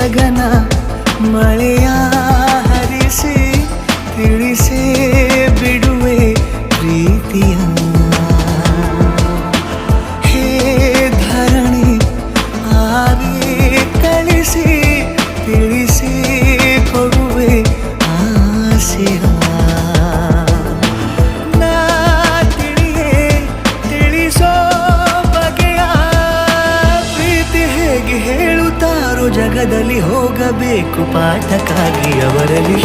ಗಗನ ಮಳೆಯ ಹರಿಸಿ ತಿಳಿಸೇ ಬಿಡುವೆ ಪ್ರೀತಿಯ. ಹೇ ಧರಣಿ ಆವಿ ಕಳಿಸಿ ತಿಳಿಸಿ ಕೊಡುವೆ ಆಸೆಯ. ನಾ ತಿಳಿಯೇ ತಿಳಿಸೋ ಬಗೆಯ ಪ್ರೀತಿ ಹೇಗೆ ಹೇಳುತ್ತಾರೋ ಜಗದಲ್ಲಿ ಹೋಗಬೇಕು ಪಾಠಕ್ಕಾಗಿ ಅವರಲ್ಲಿ.